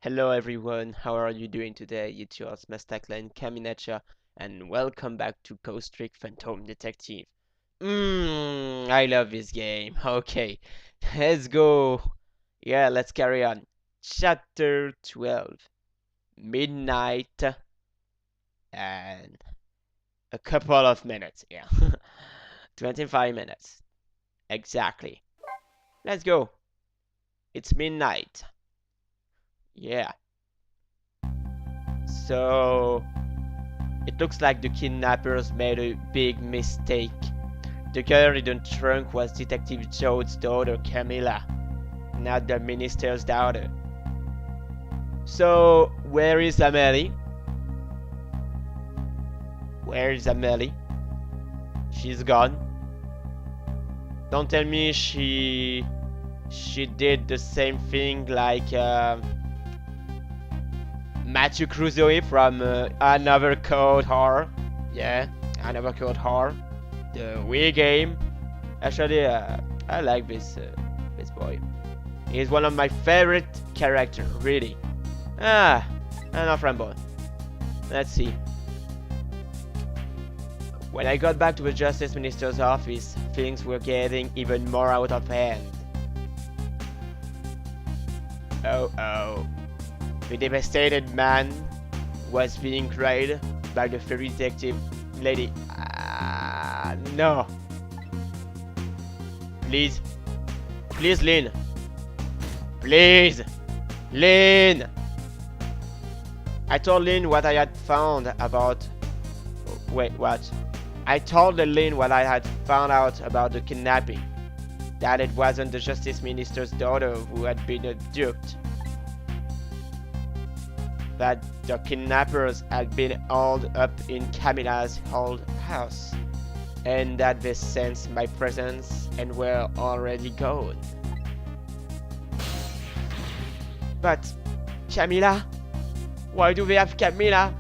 Hello everyone, how are you doing today? It's yours, Mastaklan Kaminacha, and welcome back to Ghost Trick Phantom Detective. I love this game. Okay, let's go. Yeah, let's carry on. Chapter 12, Midnight, and a couple of minutes. Yeah, 25 minutes. Exactly. Let's go. It's midnight. Yeah. So, it looks like the kidnappers made a big mistake. The girl in the trunk was Detective Joe's daughter, Camilla, not the minister's daughter. So, where is Amelie? Where is Amelie? She's gone. Don't tell me she did the same thing like Matthew Crusoe from Another Code Horror. Yeah, Another Code Horror. The Wii game. Actually, I like this boy. He's one of my favorite characters, really. Enough ramble. Let's see. When I got back to the Justice Minister's office, things were getting even more out of hand. Oh. The devastated man was being cried by the fairy detective lady. No. Please. Please, Lynn. Please. Lynn. I told Lynn what I had found about... Wait, what? I told Lynn what I had found out about the kidnapping. That it wasn't the Justice Minister's daughter who had been abducted. That the kidnappers had been holed up in Camilla's old house, and that they sensed my presence and were already gone. But Camilla? Why do they have Camilla?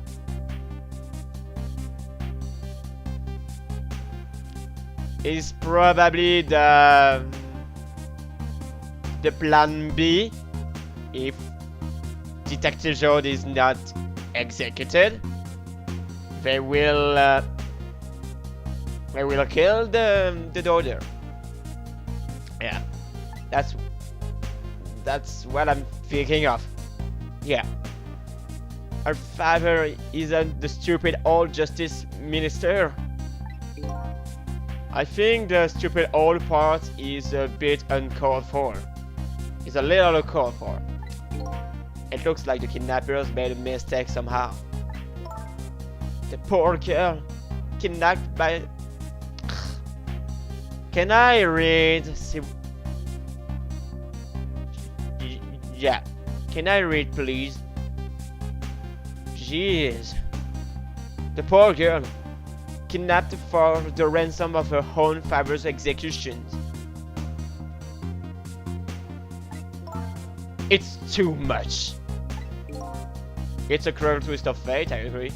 Is probably the plan B if Detective Joe is not executed. They will kill the daughter. Yeah, that's what I'm thinking of. Yeah, her father isn't the stupid old justice minister. I think the stupid old part is a bit uncalled for. It's a little uncalled for. It looks like the kidnappers made a mistake somehow. The poor girl, kidnapped by... Can I read? Yeah. Can I read, please? Jeez. The poor girl, kidnapped for the ransom of her own father's execution. It's too much. It's a cruel twist of fate, I agree.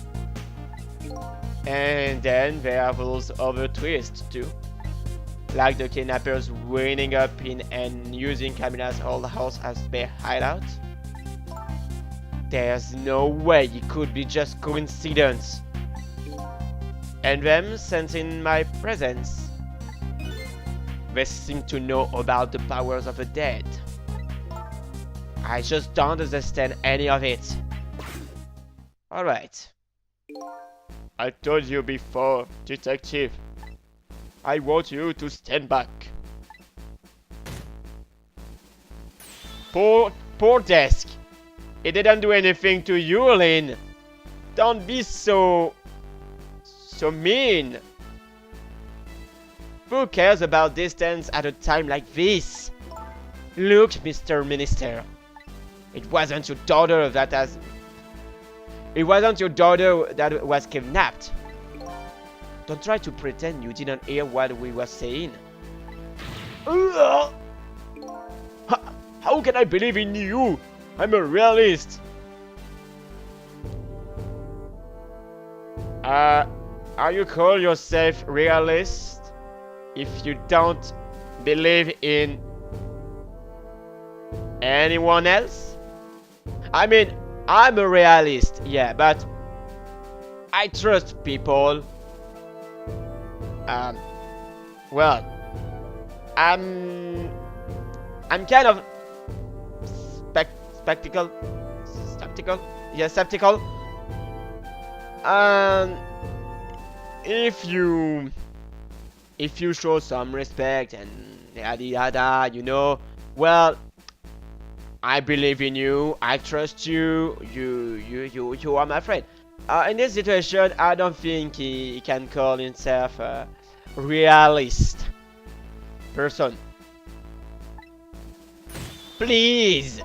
And then there are those other twists too. Like the kidnappers winding up in and using Camilla's old house as their hideout. There's no way it could be just coincidence. And them sensing my presence. They seem to know about the powers of the dead. I just don't understand any of it. Alright. I told you before, detective. I want you to stand back. Poor desk. It didn't do anything to you, Lynn. Don't be so mean. Who cares about distance at a time like this? Look, Mr. Minister. It wasn't your daughter that was kidnapped. Don't try to pretend you didn't hear what we were saying. How can I believe in you? I'm a realist. Are you call yourself realist if you don't believe in anyone else? I mean, I'm a realist, yeah, but I trust people. Um, well, I'm I'm kind of spectacle, skeptical, yeah, skeptical. Um, if you show some respect and yada yada, well, I believe in you. I trust you. You are my friend. In this situation, I don't think he can call himself a realist person. Please,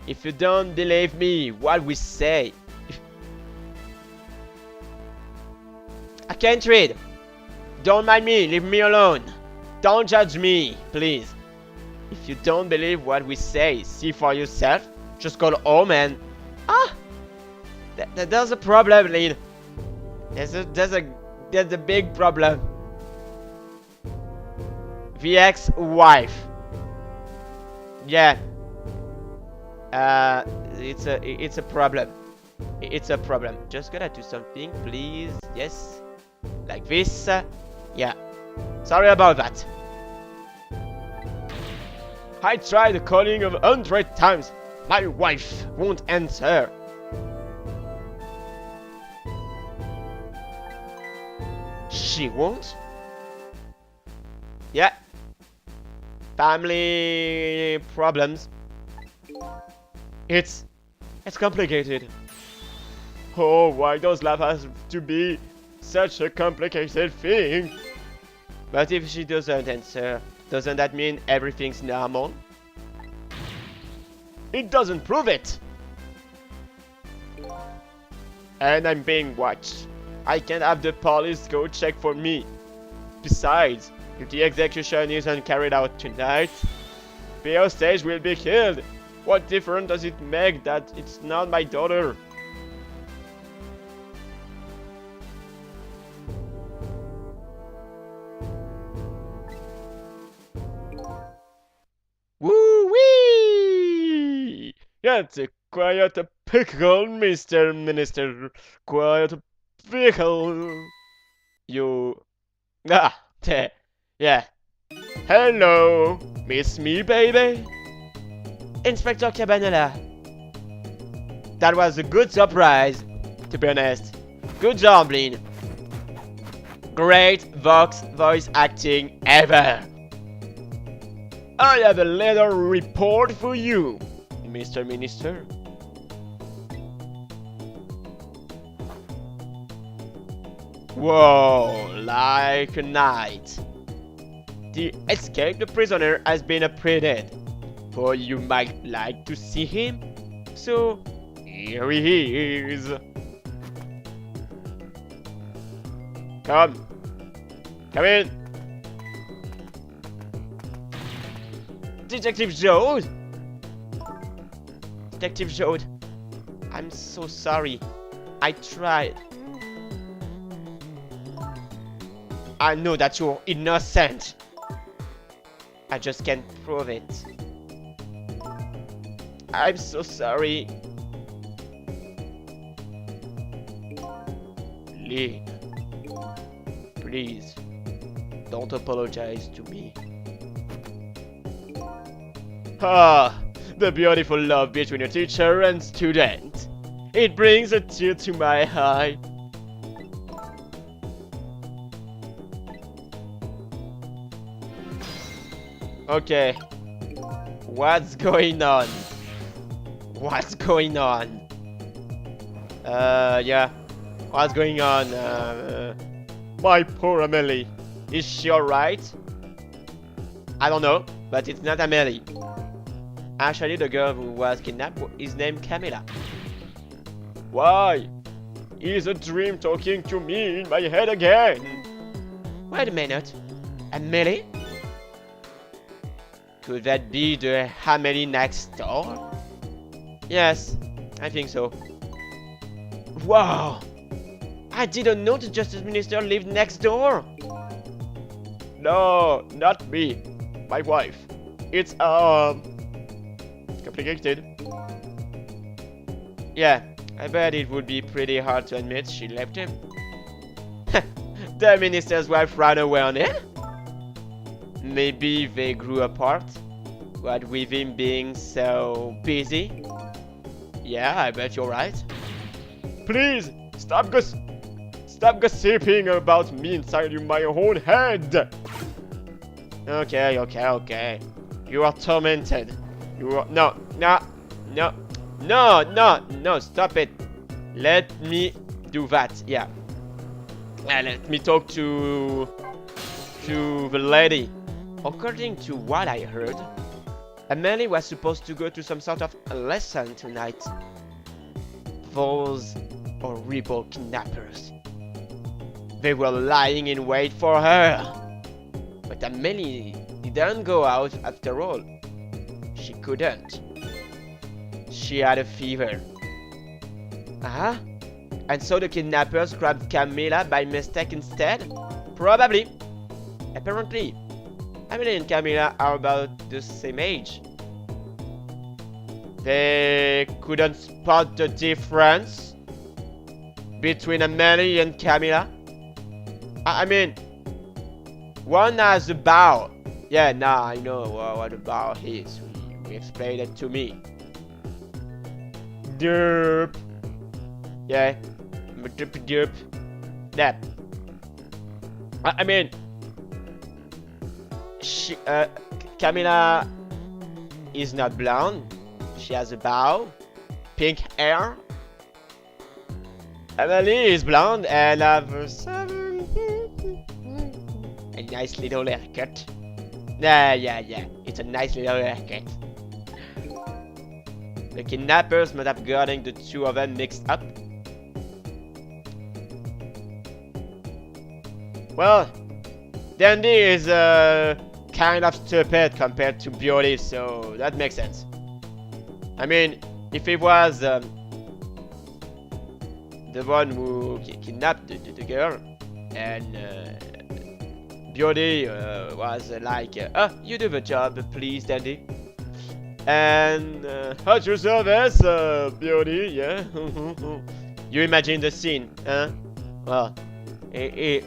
if you don't believe me, what we say, I can't read. Don't mind me. Leave me alone. Don't judge me, please. If you don't believe what we say, see for yourself. Just go home and ah. There's a problem, Lynn. There's a big problem. The ex-wife. Yeah. It's a problem. It's a problem. Just gotta do something, please. Yes. Like this. Yeah. Sorry about that. I tried calling 100 times. My wife won't answer. She won't? Yeah. Family problems. It's complicated. Oh, why does love have to be such a complicated thing? But if she doesn't answer, doesn't that mean everything's normal? It doesn't prove it! And I'm being watched. I can't have the police go check for me. Besides, if the execution isn't carried out tonight, the hostage will be killed. What difference does it make that it's not my daughter? Woo-wee! That's a quiet pickle, Mr. Minister. Quiet pickle. You... Ah, yeah. Hello, miss me, baby? Inspector Cabanela. That was a good surprise, to be honest. Good job, Lynn. Great voice acting ever. I have a little report for you, Mr. Minister. Whoa, like a knight. The escaped prisoner has been apprehended. For you might like to see him, so here he is. Come in. Detective Joad? Detective Joad, I'm so sorry. I tried. I know that you're innocent. I just can't prove it. I'm so sorry. Lee, please, don't apologize to me. Ah, the beautiful love between a teacher and student. It brings a tear to my eye. Okay, what's going on? What's going on? Yeah. What's going on? My poor Amelie. Is she alright? I don't know, but it's not Amelie. Actually, the girl who was kidnapped is named Camilla. Why? Is a dream talking to me in my head again? Wait a minute. Amelie? Could that be the Amelie next door? Yes, I think so. Wow! I didn't know the Justice Minister lived next door! No, not me. My wife. It's complicated. Yeah, I bet it would be pretty hard to admit she left him. The minister's wife ran away on him? Maybe they grew apart? What with him being so busy? Yeah, I bet you're right. Please, stop gossiping about me inside my own head! Okay. You are tormented. You are... No, stop it. Let me do that, yeah. Let me talk to the lady. According to what I heard, Amelie was supposed to go to some sort of lesson tonight. Those horrible kidnappers. They were lying in wait for her. But Amelie didn't go out after all. She couldn't. She had a fever. Uh-huh. And so the kidnappers grabbed Camilla by mistake instead? Probably. Apparently, Amelie and Camilla are about the same age. They couldn't spot the difference between Amelie and Camilla. I mean, one has a bow. Yeah, nah, I know what a bow is. You explained it to me. Derp. Yeah. Derp. That. I mean, Camilla is not blonde. She has a bow, pink hair. Emily is blonde and have a nice little haircut. Yeah. It's a nice little haircut. The kidnappers must have gotten the two of them mixed up. Well, Dandy is kind of stupid compared to Beauty, so that makes sense. I mean, if it was the one who kidnapped the girl, and Beauty was like, you do the job, please, Dandy. And at your service, Beauty, yeah. You imagine the scene, huh? Well, it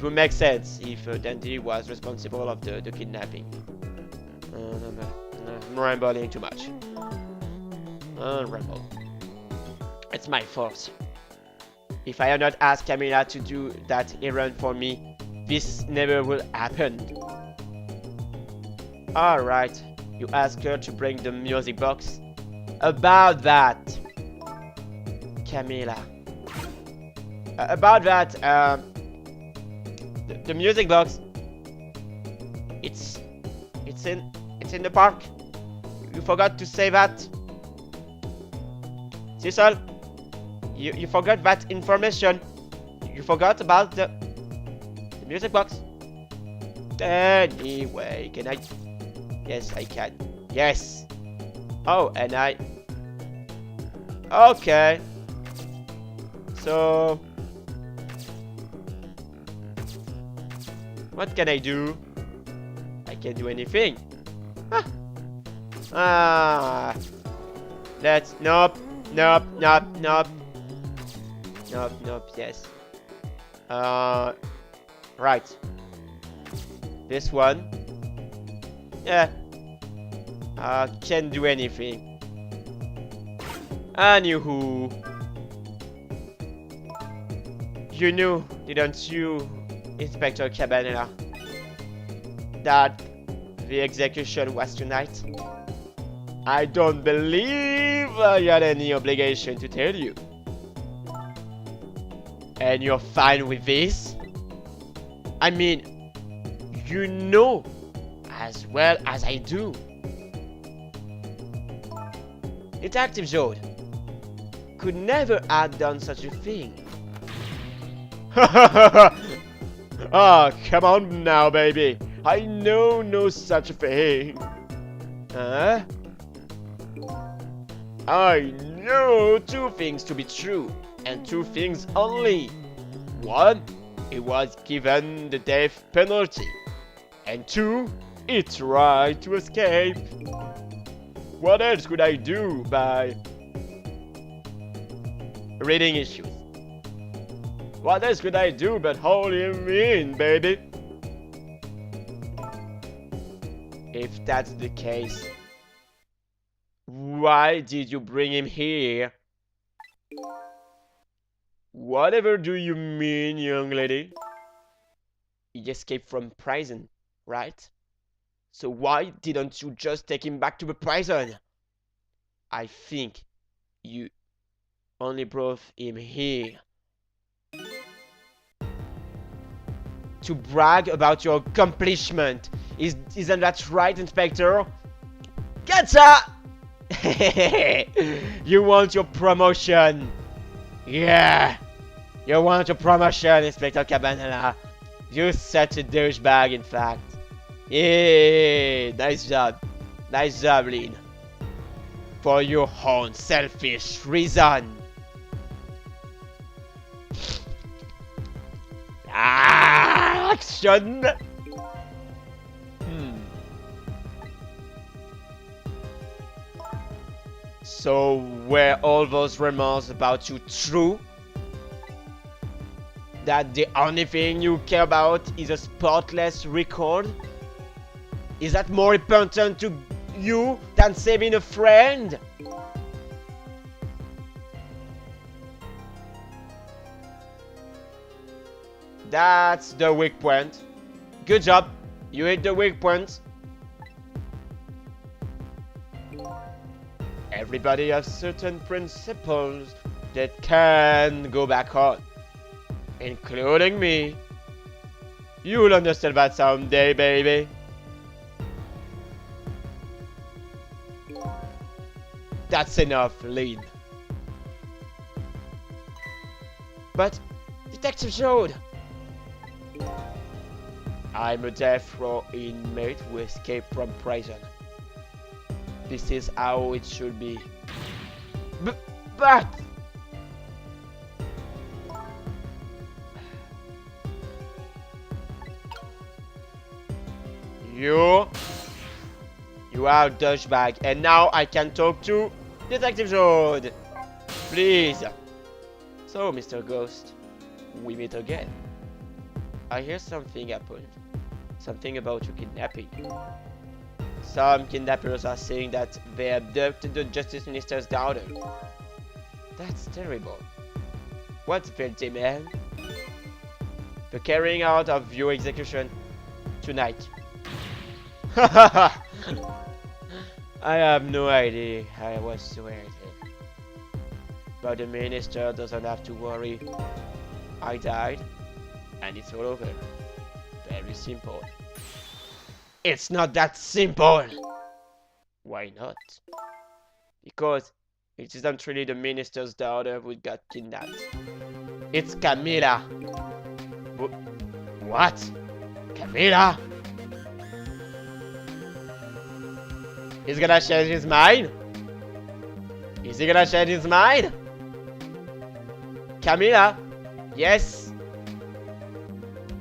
would make sense if Dandy was responsible of the kidnapping. I'm rambling too much. Ramble. It's my fault. If I had not asked Camilla to do that errand for me, this never would happen. Alright, you asked her to bring the music box. About that, Camilla. About that, the music box. It's in the park. You forgot to say that. Cecil, you forgot that information. You forgot about the music box. Anyway, can I? Yes, I can. Yes. Oh, and I. Okay. So, what can I do? I can't do anything. Let's nope, yes. Right. This one. Yeah. Can't do anything. Anywho. You knew, didn't you, Inspector Cabanela, that the execution was tonight? I don't believe I had any obligation to tell you. And you're fine with this? I mean, you know as well as I do. Detective Joad could never have done such a thing. Ah, come on now, baby. I know no such a thing. Huh? I know two things to be true, and two things only. One, he was given the death penalty. And two, he tried to escape. What else could I do by Reading issues. What else could I do but hold him in, baby? If that's the case, why did you bring him here? Whatever do you mean, young lady? He escaped from prison, right? So why didn't you just take him back to the prison? I think you only brought him here to brag about your accomplishment. Isn't that right, Inspector? Gotcha! You want your promotion. Yeah. You want your promotion, Inspector Cabanela. You're such a douchebag, in fact. Yeah, nice job. Nice job, Lynn. For your own selfish reason. Action! So, were all those rumors about you true? That the only thing you care about is a spotless record? Is that more important to you than saving a friend? That's the weak point. Good job. You hit the weak point. Everybody has certain principles that can go back on. Including me. You'll understand that someday, baby. That's enough, Lynn. But, Detective Joad, I'm a death row inmate who escaped from prison. This is how it should be. But you are a douchebag, and now I can talk to Detective Joad. Please. So, Mr. Ghost, we meet again. I hear something happened. Something about your kidnapping. Some kidnappers are saying that they abducted the Justice Minister's daughter. That's terrible. What's their demand? The carrying out of your execution tonight. I have no idea how I was to wear it. But the minister doesn't have to worry. I died, and it's all over. Very simple. It's not that simple! Why not? Because it isn't really the minister's daughter who got kidnapped. It's Camila. What? Camila? He's gonna change his mind? Is he gonna change his mind? Camila? Yes?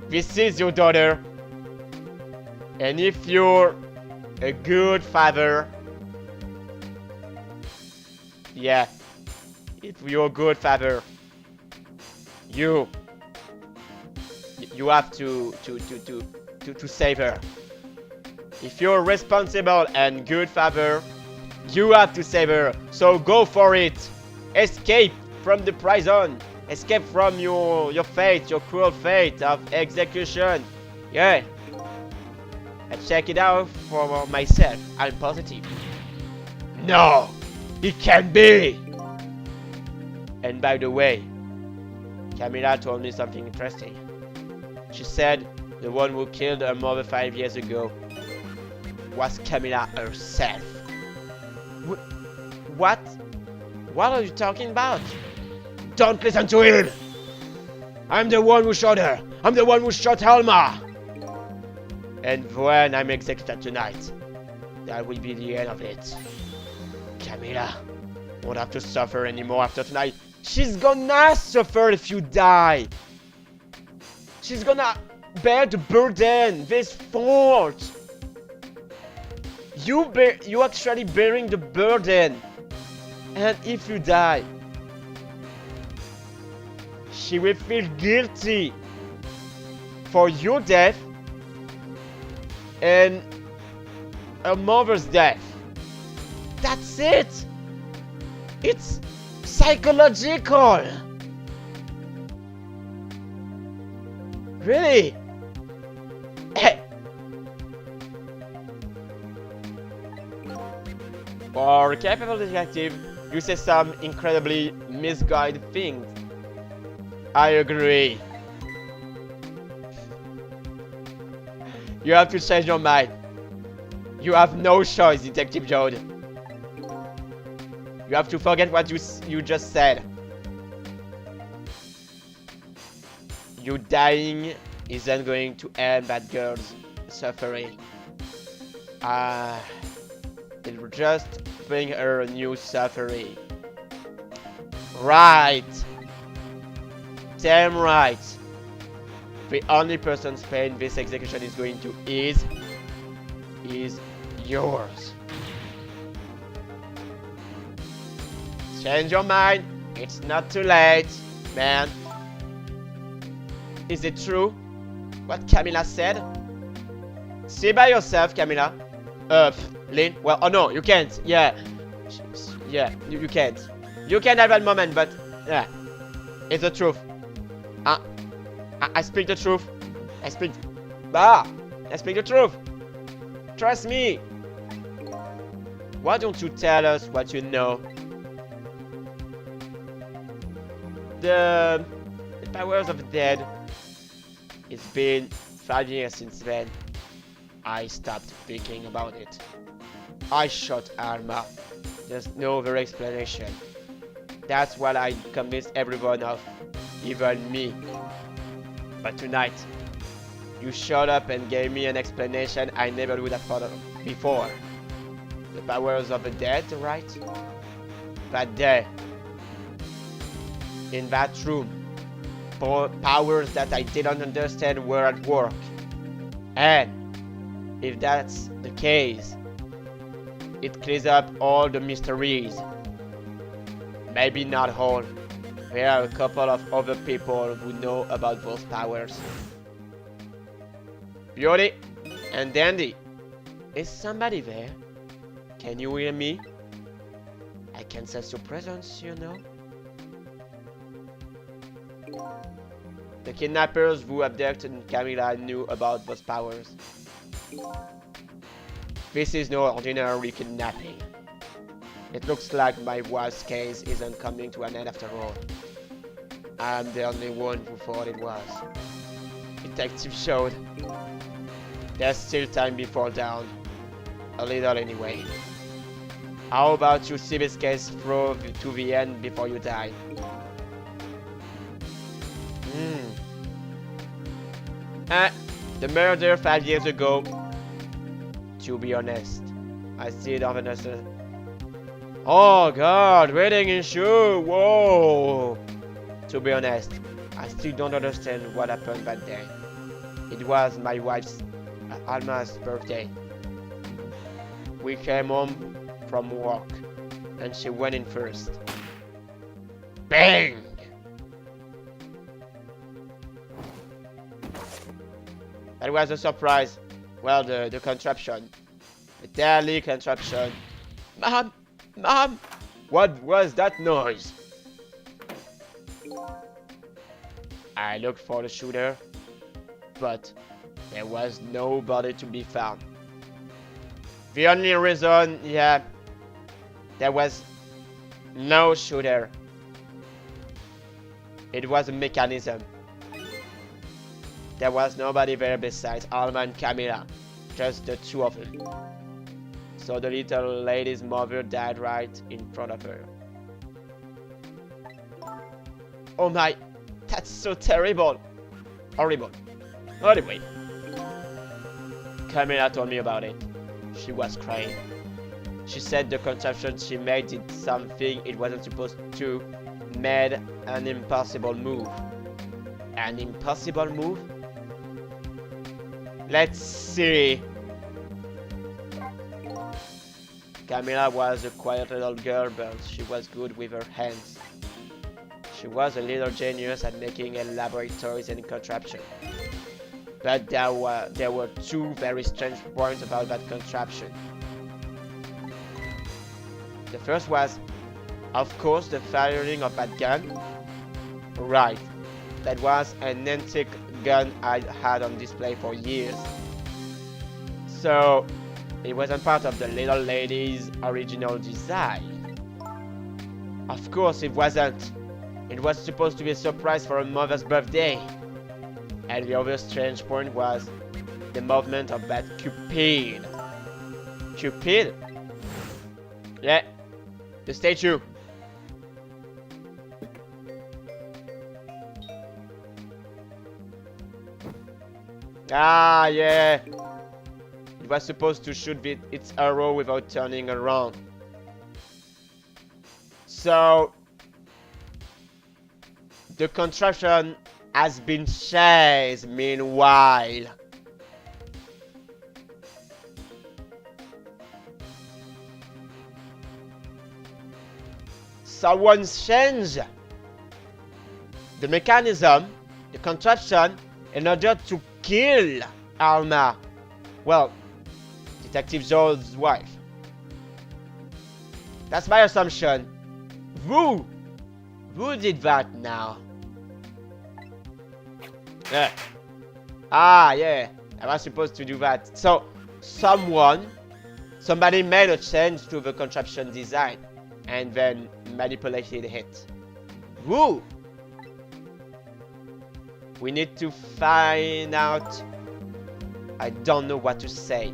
This is your daughter. And if you're a good father, yeah, if you're a good father, you have to save her. If you're responsible and good father, you have to save her. So go for it. Escape from the prison. Escape from your fate, your cruel fate of execution. Yeah. And check it out for myself. I'm positive. No! It can't be! And by the way, Camila told me something interesting. She said the one who killed her mother 5 years ago was Camila herself. What? What are you talking about? Don't listen to him! I'm the one who shot her! I'm the one who shot Alma! And when I'm executed tonight, that will be the end of it. Camila won't have to suffer anymore after tonight. She's gonna suffer if you die. She's gonna bear the burden, this fault. You actually bearing the burden. And if you die, she will feel guilty for your death and her mother's death. That's it. It's psychological. Really? For a capable detective, you say some incredibly misguided things. I agree. You have to change your mind. You have no choice, Detective Jode. You have to forget what you just said. You dying isn't going to end that girl's suffering. It'll just bring her new suffering. Right. Damn right. The only person's pain this execution is going to ease is yours. Change your mind. It's not too late, man. Is it true what Camilla said? See by yourself, Camilla. Lynn. Well, oh no, you can't. Yeah. Yeah, you can't. You can have that moment, but yeah. It's the truth. I speak the truth. I speak the truth. Trust me. Why don't you tell us what you know? The powers of the dead. It's been 5 years since then. I stopped thinking about it. I shot Alma. There's no other explanation. That's what I convinced everyone of, even me. But tonight, you showed up and gave me an explanation I never would have thought of before. The powers of the dead, right? That day, in that room, powers that I didn't understand were at work. And if that's the case, it clears up all the mysteries. Maybe not all. There are a couple of other people who know about those powers. Beauty and Dandy. Is somebody there? Can you hear me? I can sense your presence, you know. The kidnappers who abducted Camilla knew about those powers. This is no ordinary kidnapping. It looks like my wife's case isn't coming to an end after all. I'm the only one who thought it was. Detective showed. There's still time before dawn. A little anyway. How about you see this case through to the end before you die? The murder 5 years ago. To be honest, I still don't understand. Oh god, wedding issue, whoa! To be honest, I still don't understand what happened that day. It was my wife's, Alma's birthday. We came home from work, and she went in first. Bang! That was a surprise. Well, the contraption. The deadly contraption. Mom! Mom! What was that noise? I looked for the shooter, but there was nobody to be found. The only reason, yeah, there was no shooter. It was a mechanism. There was nobody there besides Alma and Camilla, just the two of them. So the little lady's mother died right in front of her. Oh my, that's so terrible. Horrible. Anyway, Camilla told me about it. She was crying. She said the contraption she made did something it wasn't supposed to, made an impossible move. An impossible move? Let's see. Camilla was a quiet little girl, but she was good with her hands. She was a little genius at making elaborate toys and contraptions. But there were two very strange points about that contraption. The first was, of course, the firing of that gun. Right, that was an antique gun I'd had on display for years. So, it wasn't part of the little lady's original design. Of course it wasn't. It was supposed to be a surprise for her mother's birthday. And the other strange point was the movement of that Cupid. Cupid? Yeah, the statue. Ah, yeah. It was supposed to shoot its arrow without turning around. So, the contraption has been chased meanwhile. Someone's changed the mechanism, the contraption, in order to kill Alma. Well, Detective Joel's wife. That's my assumption. Who did that now? Yeah. Ah, yeah. I was supposed to do that. So, somebody made a change to the contraption design and then manipulated it. Who? We need to find out. I don't know what to say.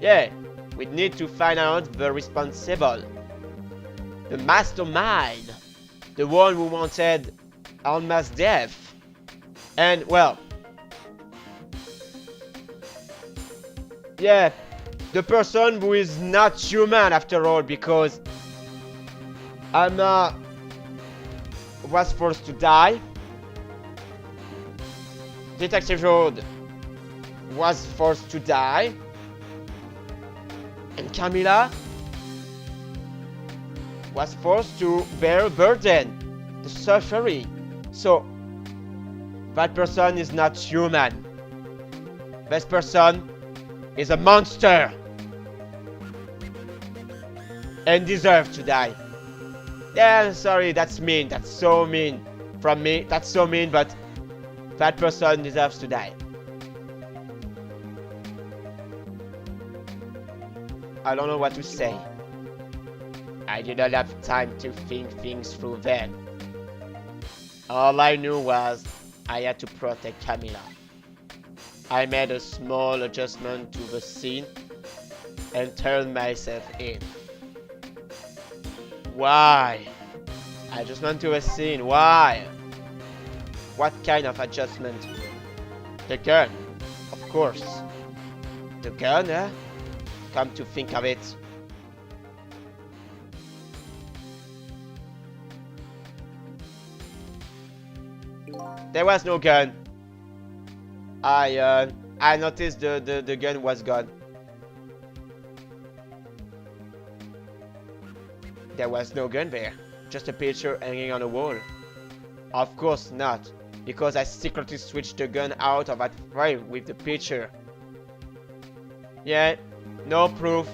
Yeah, we need to find out the responsible. The mastermind. The one who wanted Alma's death. And, well, yeah, the person who is not human after all, because Alma was forced to die. Detective Rhodes was forced to die. And Camilla was forced to bear a burden, the suffering. So, that person is not human. This person is a monster. And deserves to die. Yeah, sorry, that's mean. That's so mean from me. That's so mean, but that person deserves to die. I don't know what to say. I did not have time to think things through then. All I knew was I had to protect Camilla. I made a small adjustment to the scene and turned myself in. Why? Adjustment to a scene, why? What kind of adjustment? The gun, of course. The gun, eh? Come to think of it. There was no gun. I noticed the gun was gone. There was no gun there. Just a picture hanging on a wall. Of course not, because I secretly switched the gun out of that frame with the picture. Yeah, no proof.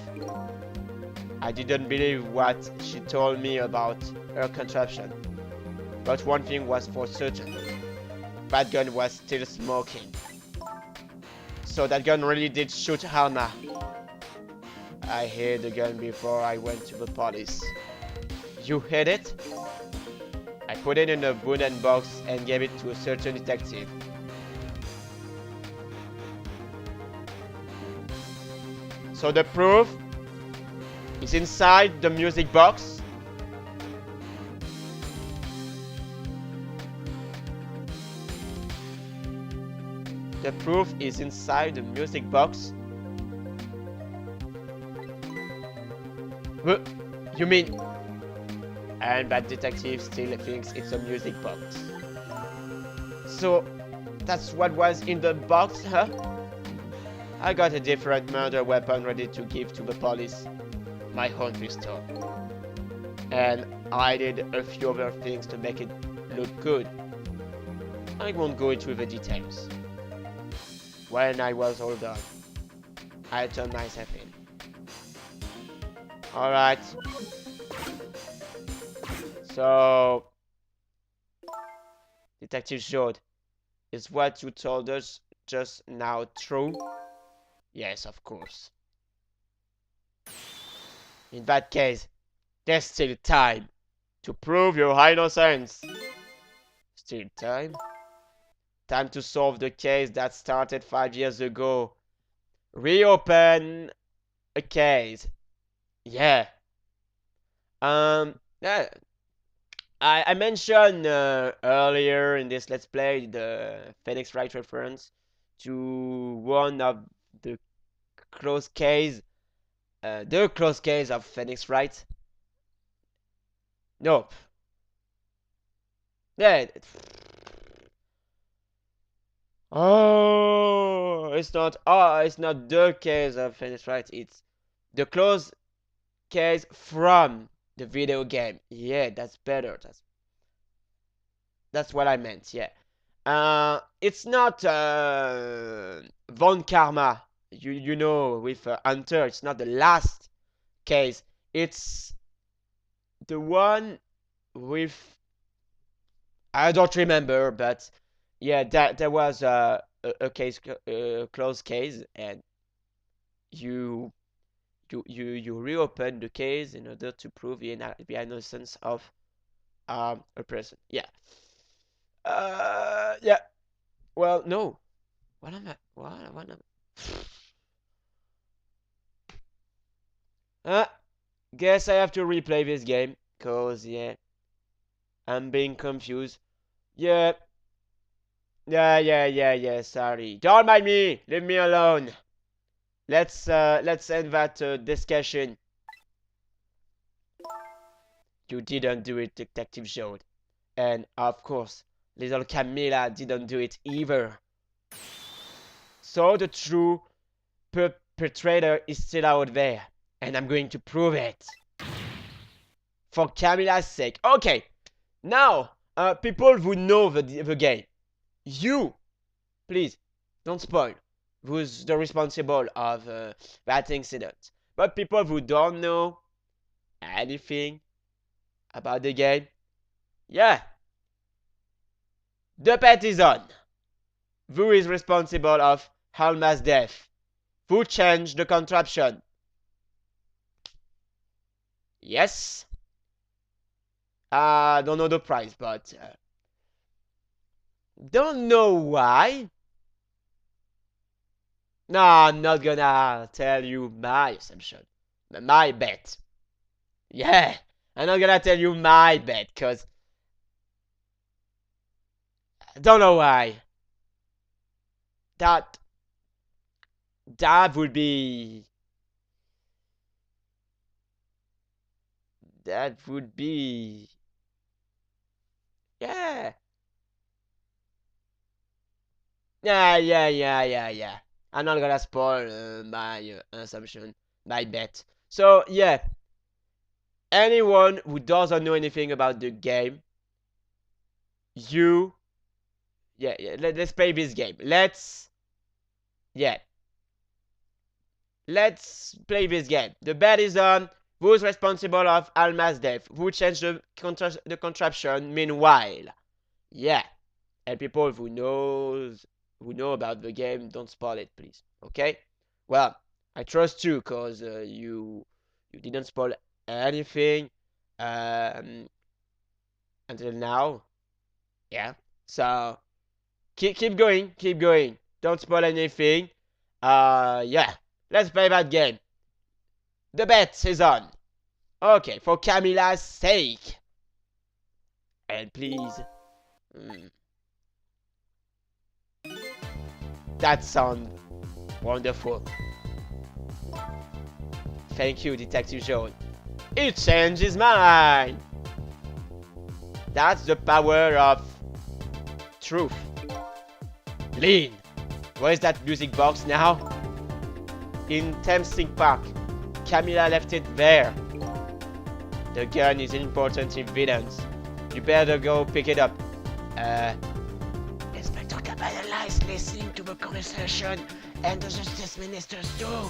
I didn't believe what she told me about her contraption. But one thing was for certain. That gun was still smoking. So that gun really did shoot Alma. I hid the gun before I went to the police. You hid it? I put it in a wooden box and gave it to a certain detective. So the proof is inside the music box. The proof is inside the music box. What? You mean? And that detective still thinks it's a music box. So, that's what was in the box, huh? I got a different murder weapon ready to give to the police. My own pistol. And I did a few other things to make it look good. I won't go into the details. When I was older, I turned myself in. Alright. So, Detective Joad, is what you told us just now true? Yes, of course. In that case, there's still time to prove your innocence. Still time? Time to solve the case that started 5 years ago. Reopen a case. Yeah. Yeah. I mentioned earlier in this Let's Play the Phoenix Wright reference to one of the close case, the close case of Phoenix Wright. Nope. Yeah. Oh, it's not. Oh, it's not the case of Phoenix Wright. It's the close case from the video game. Yeah, that's better. That's what I meant. Yeah. It's not Von Karma. You know, with Hunter. It's not the last case. It's the one with, I don't remember, but yeah, that there was a case, closed case, and you reopen the case in order to prove the innocence of a person. Yeah. Yeah. Well, no. What am I? What am Guess I have to replay this game, cause yeah, I'm being confused. Yeah. Yeah. Sorry. Don't mind me. Leave me alone. Let's end that discussion. You didn't do it, Detective Joad. And of course, little Camilla didn't do it either. So the true perpetrator is still out there, and I'm going to prove it. For Camilla's sake. Okay, now, people who know the game, you, please, don't spoil who's the responsible of that incident. But people who don't know anything about the game, yeah, the bet is on. Who is responsible of Alma's death? Who changed the contraption? Yes. I don't know the price, but don't know why. No, I'm not gonna tell you my assumption. My bet. Yeah, I'm not gonna tell you my bet, cause I don't know why. That would be yeah. Yeah. I'm not gonna spoil my assumption, my bet. So yeah, anyone who doesn't know anything about the game, let's play this game. Let's play this game. The bet is on who's responsible of Alma's death, who changed the contraption meanwhile. Yeah, and people who know about the game, don't spoil it, please. Okay? Well, I trust you, cause you didn't spoil anything until now. Yeah. So keep going. Don't spoil anything. Yeah. Let's play that game. The bet is on. Okay, for Camilla's sake. And please. That sounds wonderful. Thank you, Detective Joad. He changed his mind. That's the power of truth. Lean, where's that music box now? In Thamesink Park. Camilla left it there. The gun is important evidence. You better go pick it up. Inspector Caballero is listening to the conversation, and the Justice Ministers too.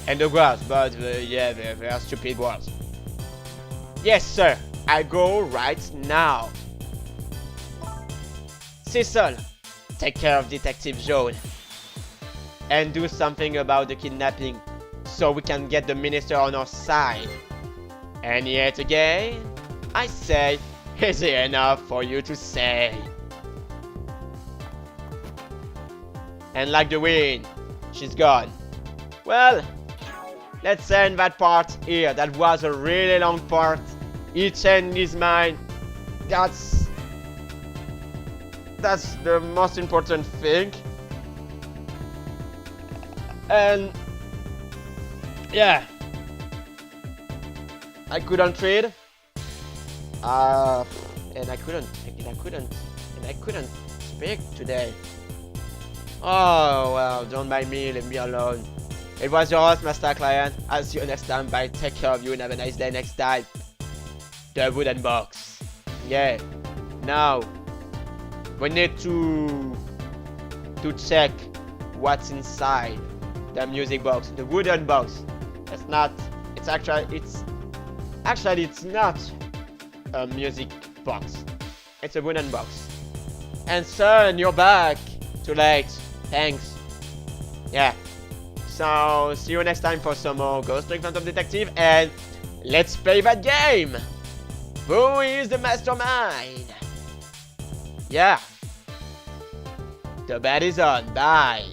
And the guards, but yeah, they are stupid guards. Yes, sir. I go right now. Cecil, take care of Detective Joan. And do something about the kidnapping so we can get the minister on our side. And yet again, I say, is it enough for you to say? And like the wind, she's gone. Well, let's end that part here. That was a really long part. He changed his mind. That's the most important thing. And yeah, I couldn't read. And I couldn't speak today. Oh well, don't mind me, leave me alone. It was your host, Master Client. I'll see you next time. Bye, take care of you and have a nice day next time. The wooden box. Yeah. Now we need to check what's inside the music box, the wooden box. It's not a music box. It's a wooden box. And son, you're back. Too late. Thanks. Yeah. So see you next time for some more Ghost Trick Phantom Detective, and let's play that game. Who is the mastermind? Yeah. The bet is on. Bye.